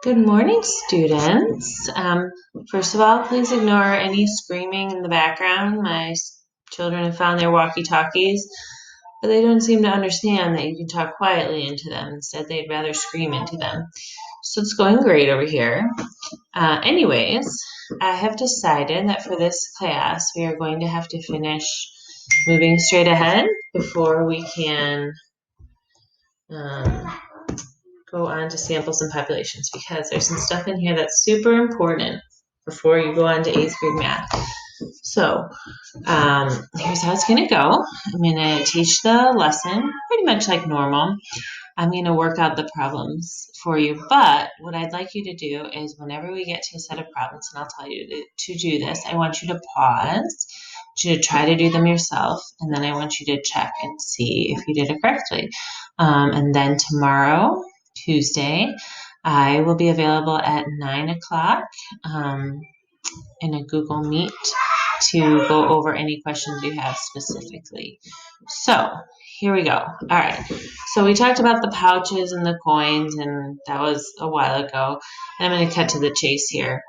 Good morning, students. First of all, please ignore any screaming in the background. Children have found their walkie-talkies, but they don't seem to understand that you can talk quietly into them. Instead, they'd rather scream into them. So it's going great over here. Anyways, I have decided that for this class, we are going to have to finish moving straight ahead before we can go on to samples and populations, because there's some stuff in here that's super important before you go on to 8th grade math. So here's how it's going to go. I'm going to teach the lesson pretty much like normal. I'm going to work out the problems for you, but what I'd like you to do is whenever we get to a set of problems, and I'll tell you to do this, I want you to pause, to try to do them yourself, and then I want you to check and see if you did it correctly. And then tomorrow, Tuesday, I will be available at 9 o'clock in a Google Meet to go over any questions you have specifically. So here we go. All right. So we talked about the pouches and the coins, and that was a while ago. And I'm going to cut to the chase here.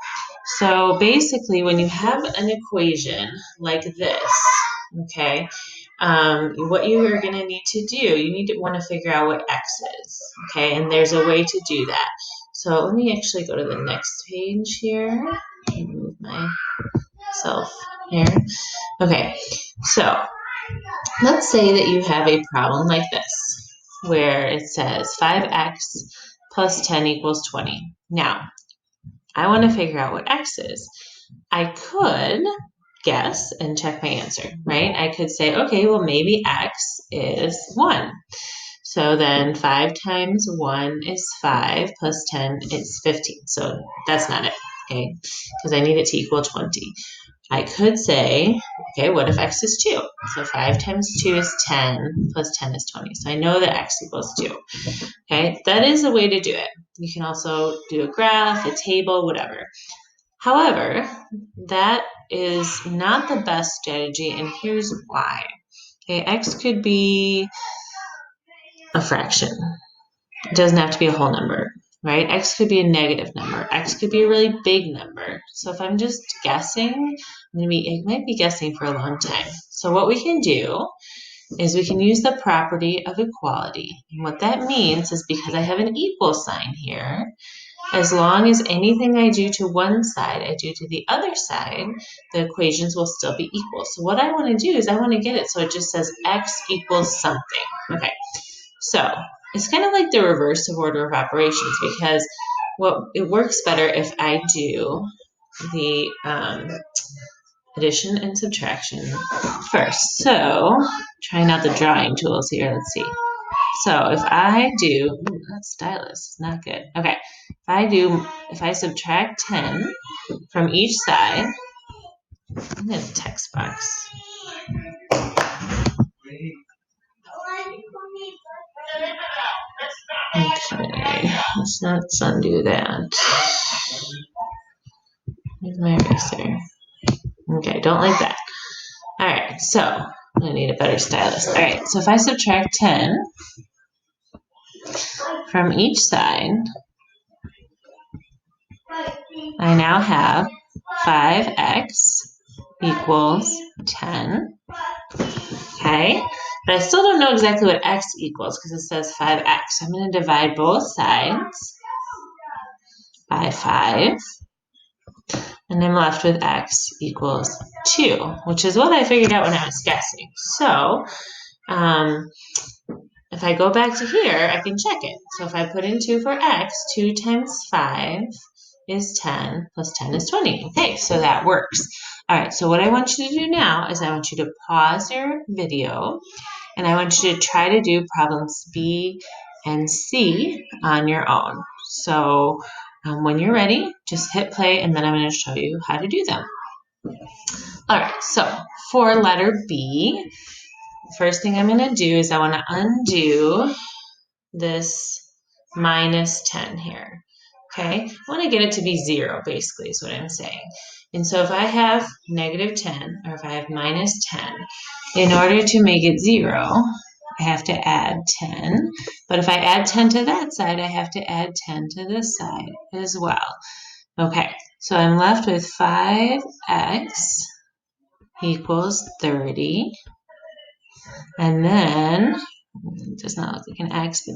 So basically, when you have an equation like this, okay, what you are going to need to do, you want to figure out what x is, okay, and there's a way to do that. So let me actually go to the next page here. Move myself here. Okay, so let's say that you have a problem like this, where it says 5x plus 10 equals 20. Now, I want to figure out what x is. I could guess and check my answer, right? I could say, okay, well, maybe x is 1. So then 5 times 1 is 5 plus 10 is 15. So that's not it, okay? Because I need it to equal 20. I could say, okay, what if x is 2? So 5 times 2 is 10 plus 10 is 20. So I know that x equals 2. Okay, that is a way to do it. You can also do a graph, a table, whatever. However, that is not the best strategy, and here's why. Okay, x could be a fraction. It doesn't have to be a whole number, right? X could be a negative number. X could be a really big number. So if I'm just guessing, I might be guessing for a long time. So what we can do is we can use the property of equality. And what that means is, because I have an equal sign here, as long as anything I do to one side, I do to the other side, the equations will still be equal. So what I want to do is I want to get it so it just says x equals something. Okay, so it's kind of like the reverse of order of operations, because it works better if I do the addition and subtraction first. So trying out the drawing tools here. Let's see. So if I do, that stylus is not good. Okay, if I subtract 10 from each side, I'm in a text box. Okay, let's undo that. Here's my eraser. Okay, don't like that. All right, so I'm gonna need a better stylus. All right, so if I subtract 10 from each side, I now have 5x equals 10. Okay, but I still don't know exactly what x equals because it says 5x. I'm going to divide both sides by 5, and I'm left with x equals 2, which is what I figured out when I was guessing. So if I go back to here, I can check it. So if I put in 2 for x, 2 times 5 is 10, plus 10 is 20. Okay, so that works. All right, so what I want you to do now is I want you to pause your video, and I want you to try to do problems B and C on your own. So when you're ready, just hit play, and then I'm going to show you how to do them. All right, so for letter B, first thing I'm going to do is I want to undo this minus 10 here. Okay, I want to get it to be 0, basically, is what I'm saying. And so if I have negative 10, or if I have minus 10, in order to make it 0, I have to add 10. But if I add 10 to that side, I have to add 10 to this side as well. Okay, so I'm left with 5x equals 30. And then, it does not look like an x,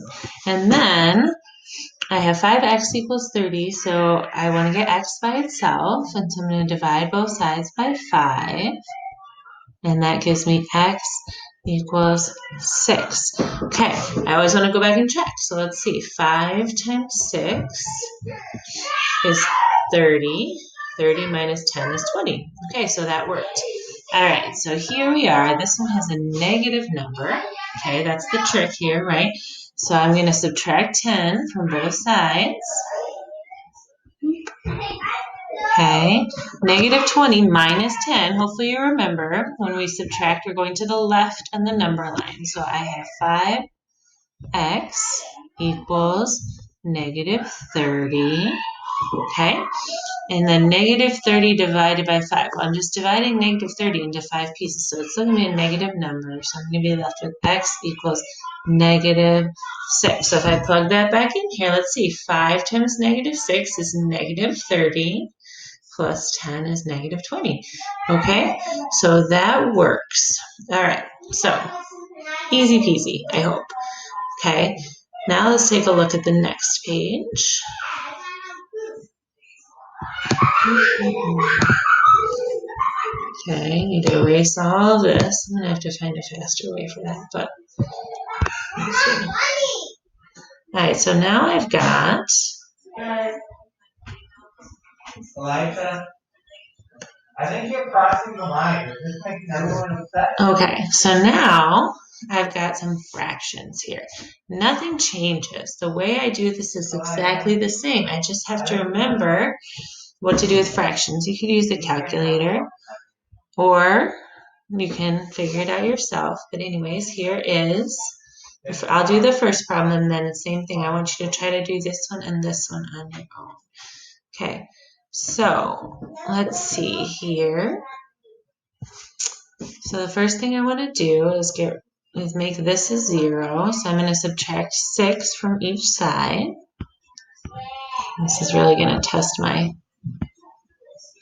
and then I have 5x equals 30, so I want to get x by itself, and so I'm going to divide both sides by 5, and that gives me x equals 6. Okay, I always want to go back and check, so let's see, 5 times 6 is 30. 30 minus 10 is 20. Okay, so that worked. All right, so here we are. This one has a negative number. Okay, that's the trick here, right? So I'm going to subtract 10 from both sides. Okay, negative 20 minus 10. Hopefully you remember when we subtract, we're going to the left on the number line. So I have 5x equals negative 30. Okay, and then negative 30 divided by 5. Well, I'm just dividing negative 30 into 5 pieces, so it's still going to be a negative number. So I'm going to be left with x equals negative 6. So if I plug that back in here, let's see. 5 times negative 6 is negative 30, plus 10 is negative 20. Okay, so that works. All right, so easy peasy, I hope. Okay, now let's take a look at the next page. Okay, need to erase all of this. I'm gonna have to find a faster way for that, but let's see. All right, so now I've got. Elijah, I think you're crossing the line. You're just making everyone upset. Okay, so now I've got some fractions here. Nothing changes. The way I do this is exactly the same. I just have to remember what to do with fractions. You could use the calculator, or you can figure it out yourself. But anyways, here is, I'll do the first problem and then the same thing. I want you to try to do this one and this one on your own. Okay, so let's see here. So the first thing I want to do is make this a 0. So I'm going to subtract 6 from each side. This is really going to test my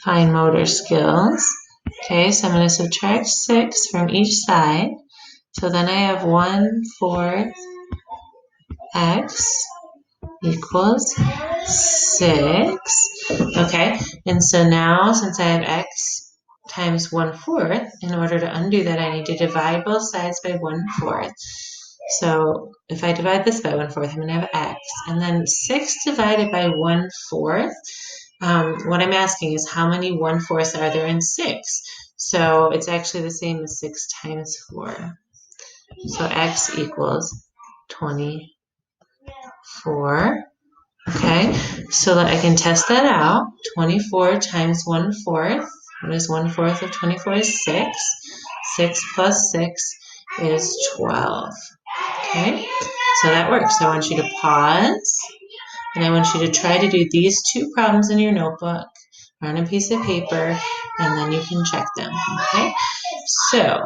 fine motor skills. Okay, so I'm going to subtract 6 from each side. So then I have 1/4 x equals 6. Okay, and so now since I have x times 1/4, in order to undo that, I need to divide both sides by 1/4. So if I divide this by 1/4, I'm going to have x. And then 6 divided by 1/4, what I'm asking is how many 1/4 are there in 6? So it's actually the same as 6 times 4. So x equals 24. Okay, so that I can test that out. 24 times 1/4. What is 1/4 of 24 is 6. 6 plus 6 is 12. Okay, so that works. I want you to pause, and I want you to try to do these 2 problems in your notebook on a piece of paper, and then you can check them. Okay, so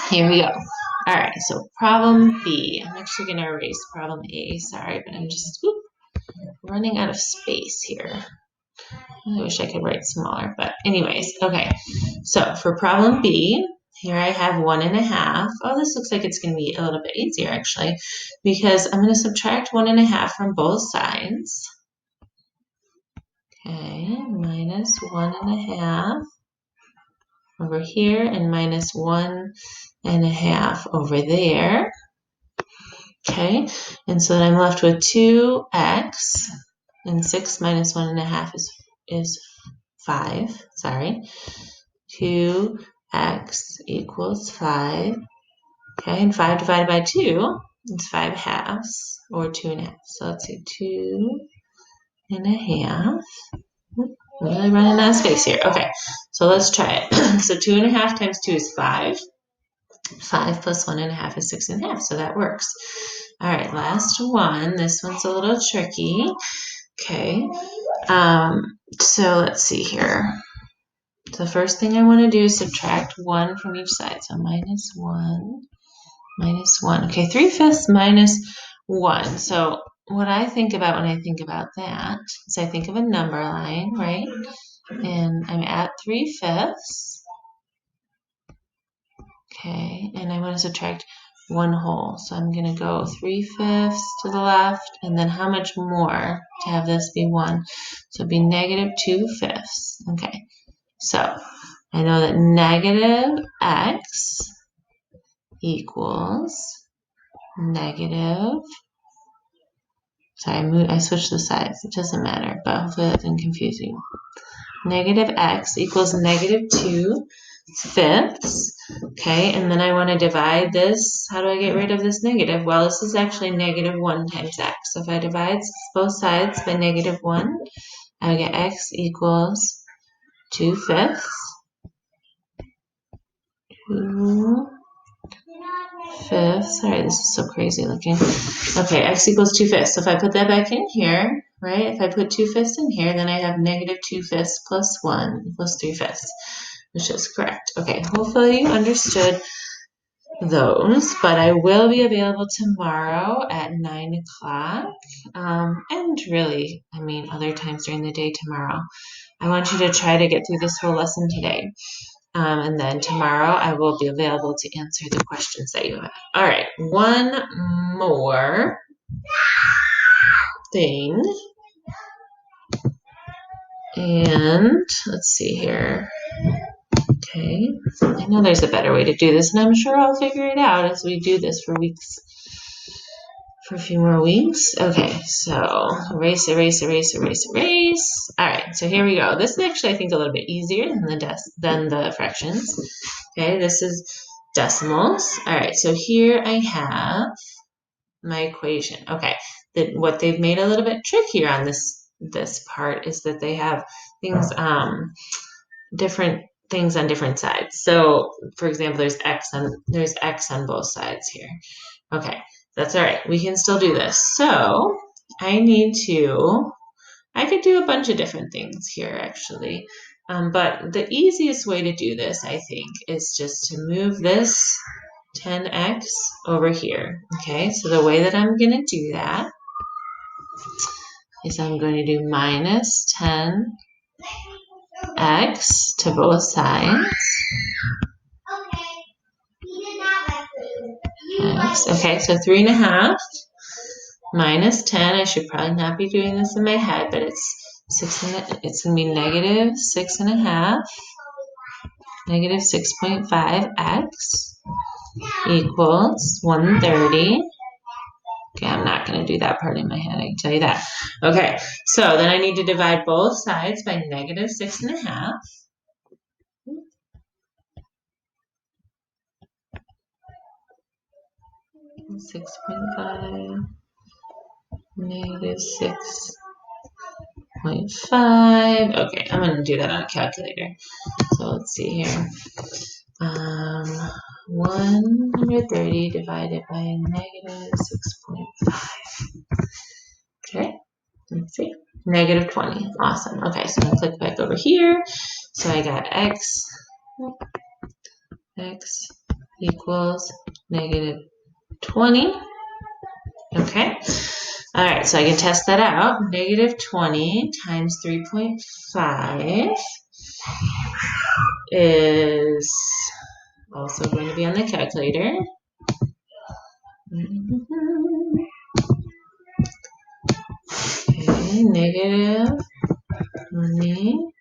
here we go. All right, so problem B. I'm actually going to erase problem A. Sorry, but I'm just running out of space here. I wish I could write smaller, but anyways, okay. So for problem B, here I have 1.5. Oh, this looks like it's going to be a little bit easier actually, because I'm going to subtract 1.5 from both sides. Okay, minus 1.5 over here and minus 1.5 over there. Okay, and so then I'm left with 2x, and 6 minus 1.5 is 5, sorry. 2x equals 5. Okay, and 5 divided by 2 is 5/2, or 2.5. So let's say 2.5. Really running out of space here. Okay, so let's try it. So 2.5 times 2 is 5. 5 plus 1.5 is 6.5, so that works. All right, last one. This one's a little tricky. Okay, so let's see here. So the first thing I want to do is subtract 1 from each side. So minus 1 minus 1. Okay, 3/5 minus 1. So what I think about when I think about that is I think of a number line, right? And I'm at 3/5. Okay, and I want to subtract 1 whole. So I'm going to go 3/5 to the left, and then how much more to have this be 1? So it'd be negative 2/5. Okay, so I know that negative x equals negative, sorry, I switched the sides, it doesn't matter, but hopefully that didn't confuse you. Negative x equals negative 2/5. Okay, and then I want to divide this. How do I get rid of this negative? Well, this is actually negative 1 times x. So if I divide both sides by negative 1, I get x equals 2/5. 2/5. Sorry, this is so crazy looking. Okay, x equals 2/5. So if I put that back in here, right, if I put 2/5 in here, then I have negative 2/5 plus 1 equals 3/5, which is correct. Okay, hopefully you understood those, but I will be available tomorrow at 9 o'clock, and really, I mean, other times during the day tomorrow. I want you to try to get through this whole lesson today. And then tomorrow I will be available to answer the questions that you have. All right, one more thing. And let's see here. Okay, I know there's a better way to do this, and I'm sure I'll figure it out as we do this for weeks. For a few more weeks. Okay, so erase, erase, erase, erase, erase. All right, so here we go. This is actually, I think, a little bit easier than the fractions. Okay, this is decimals. All right, so here I have my equation. Okay, what they've made a little bit trickier on this part is that they have things, different things on different sides. So, for example, there's x on both sides here. Okay, that's all right. We can still do this. So I could do a bunch of different things here actually. But the easiest way to do this, I think, is just to move this 10x over here. Okay, so the way that I'm going to do that is I'm going to do minus 10x to both sides. Okay, so 3.5 minus 10. I should probably not be doing this in my head, but it's it's going to be negative 6.5, negative 6.5x equals 130. Okay, I'm not going to do that part in my head, I can tell you that. Okay, so then I need to divide both sides by negative 6.5. 6.5, negative 6.5. Okay, I'm going to do that on a calculator. So let's see here. 130 divided by negative 6.5. Okay, let's see. Negative 20. Awesome. Okay, so I'm going to click back over here. So I got x equals negative 20. Okay. All right, so I can test that out. Negative 20 times 3.5 is also going to be on the calculator. Okay, negative 20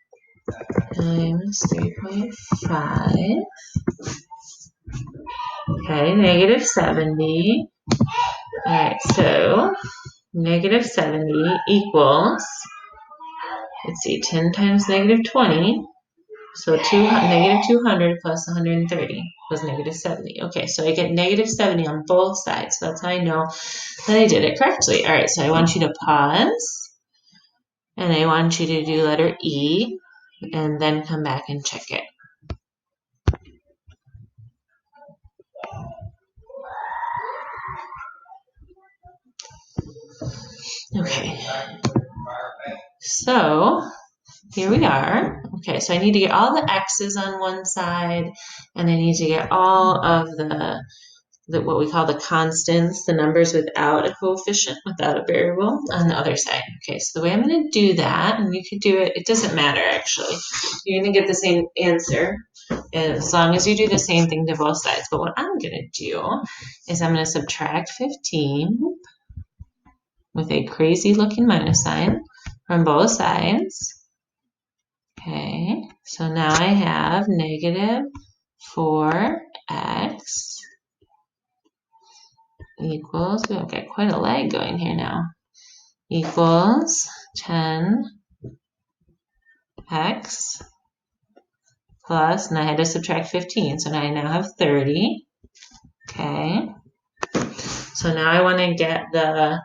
times 3.5. Okay, negative 70. All right, so negative 70 equals, let's see, 10 times negative 20. So negative 200 plus 130 was negative 70. Okay, so I get negative 70 on both sides. So that's how I know that I did it correctly. All right, so I want you to pause. And I want you to do letter E. And then come back and check it. Okay. So here we are. Okay, so I need to get all the x's on one side, and I need to get all of the what we call the constants, the numbers without a coefficient, without a variable, on the other side. Okay, so the way I'm going to do that, and you could do it, it doesn't matter actually. You're going to get the same answer as long as you do the same thing to both sides. But what I'm going to do is I'm going to subtract 15 with a crazy looking minus sign from both sides. Okay, so now I have negative 4x equals, we've got quite a lag going here now, equals 10x plus, and I had to subtract 15, so now I now have 30. Okay, so now I want to get the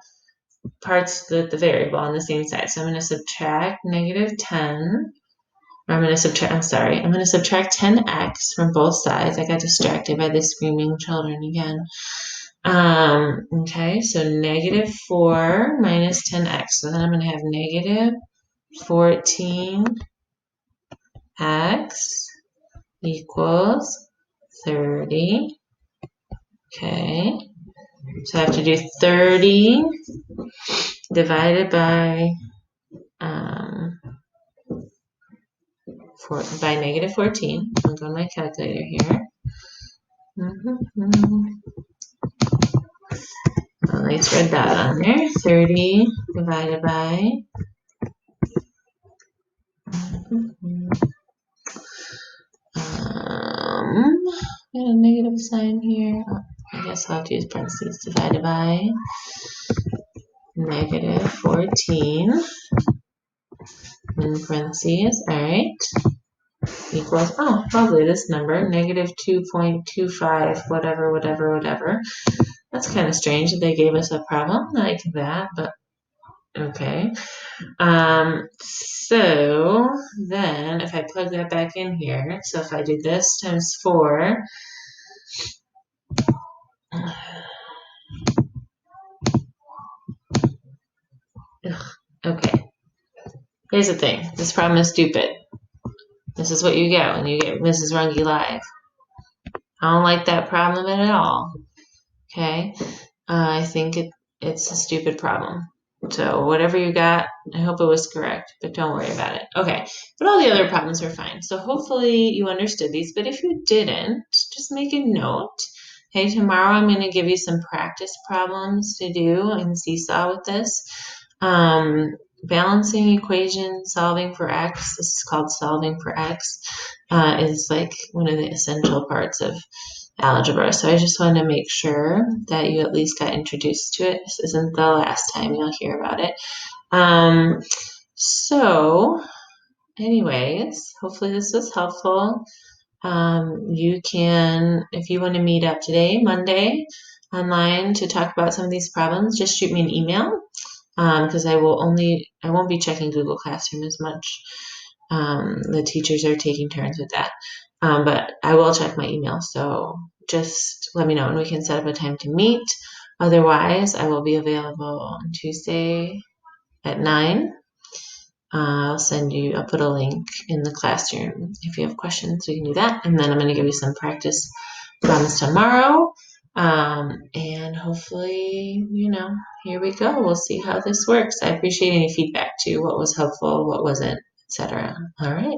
parts, the variable on the same side. So I'm going to subtract negative 10. I'm going to subtract 10x from both sides. I got distracted by the screaming children again. Okay, so negative 4 minus 10x. So then I'm going to have negative 14x equals 30. Okay, so I have to do 30 divided by negative 14. I'll go to my calculator here. Let's write that on there. 30 divided by got a negative sign here. Oh, I guess I'll have to use parentheses. Divided by negative 14 in parentheses. All right. Equals, oh, probably this number, negative 2.25, whatever. That's kind of strange that they gave us a problem like that, but okay. So then if I plug that back in here, so if I do this times 4, okay. Here's the thing. This problem is stupid. This is what you get when you get Mrs. Runge Live. I don't like that problem at all. Okay? I think it's a stupid problem. So whatever you got, I hope it was correct, but don't worry about it. Okay, but all the other problems are fine. So hopefully you understood these, but if you didn't, just make a note. Okay, tomorrow I'm going to give you some practice problems to do in Seesaw with this. Balancing equation, solving for x, this is called solving for x, is like one of the essential parts of algebra. So I just wanted to make sure that you at least got introduced to it. This isn't the last time you'll hear about it. So anyways, hopefully this was helpful. You can, if you want to meet up today, Monday, online to talk about some of these problems, just shoot me an email. Because I won't be checking Google Classroom as much. The teachers are taking turns with that. But I will check my email, so just let me know and we can set up a time to meet. Otherwise, I will be available on Tuesday at 9. I'll put a link in the classroom. If you have questions, we can do that. And then I'm going to give you some practice problems tomorrow. And hopefully, here we go. We'll see how this works. I appreciate any feedback too. What was helpful, what wasn't, etc. All right.